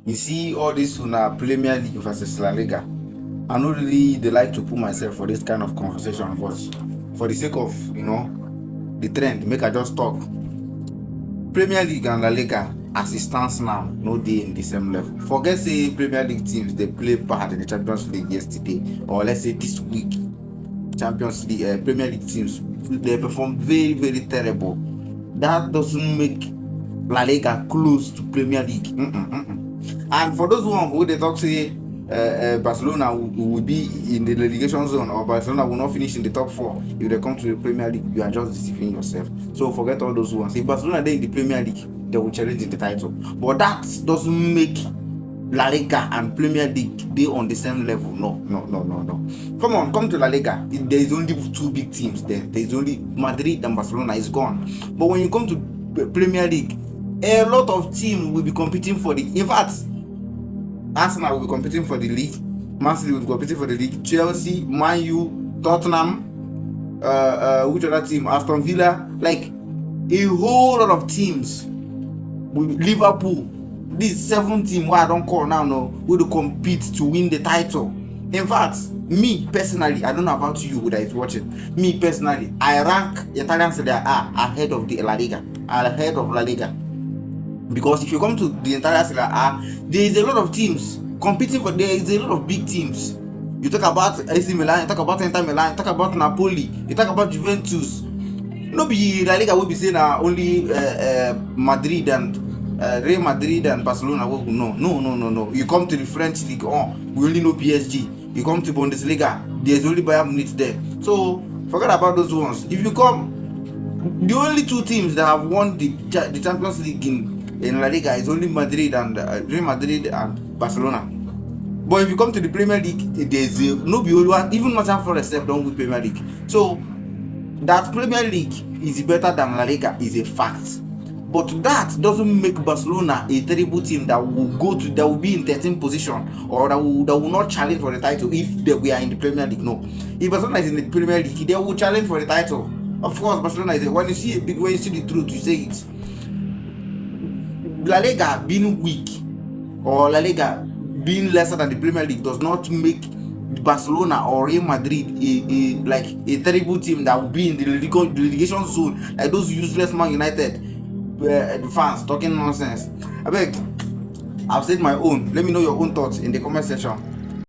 You see all this una Premier League versus La Liga. I don't really they like to put myself for this kind of conversation, but for the sake of the trend, make I just talk. Premier League and La Liga, as it stands now, no dey in the same level. Forget say Premier League teams they play bad in the Champions League yesterday, or let's say this week. Champions League, Premier League teams they perform very very terrible. That doesn't make La Liga close to Premier League. And for those who they talk say Barcelona will be in the relegation zone, or Barcelona will not finish in the top 4 if they come to the Premier League, you are just deceiving yourself. So forget all those ones. If Barcelona they in the Premier League, they will challenge in the title. But that doesn't make La Liga and Premier League they on the same level. No. Come to La Liga. There is only 2 big teams there. There is only Madrid and Barcelona is gone. But when you come to Premier League, a lot of teams will be competing for the. In fact, Arsenal will be competing for the league. Man City will be competing for the league. Chelsea, Man U, Tottenham, which other team? Aston Villa. Like a whole lot of teams. With Liverpool. This 7 team where I don't call now will compete to win the title. In fact, me personally, I don't know about you that is watching. Me personally, I rank Italian Serie A ahead of the La Liga, ahead of La Liga. Because if you come to the entire Serie A, there is a lot of teams competing for. There is a lot of big teams. You talk about AC Milan, you talk about Inter Milan, you talk about Napoli, you talk about Juventus. No be La Liga will be saying only Madrid and Real Madrid and Barcelona. No. You come to the French league, we only know PSG. You come to Bundesliga, there's only Bayern Munich there. So forget about those ones. If you come, the only 2 teams that have won the Champions League in La Liga is only Madrid and Real Madrid and Barcelona. But if you come to the Premier League, there's no be only one. Even Nottingham Forest don't win Premier League. So that Premier League is better than La Liga is a fact. But that doesn't make Barcelona a terrible team that will be in 13th position, or that will not challenge for the title if we are in the Premier League. No, if Barcelona is in the Premier League, they will challenge for the title. Of course, Barcelona is when you see the truth, you say it. La Liga being weak or La Liga being lesser than the Premier League does not make Barcelona or Real Madrid a terrible team that will be in the relegation zone, like those useless Man United fans talking nonsense. I beg, I've said my own. Let me know your own thoughts in the comment section.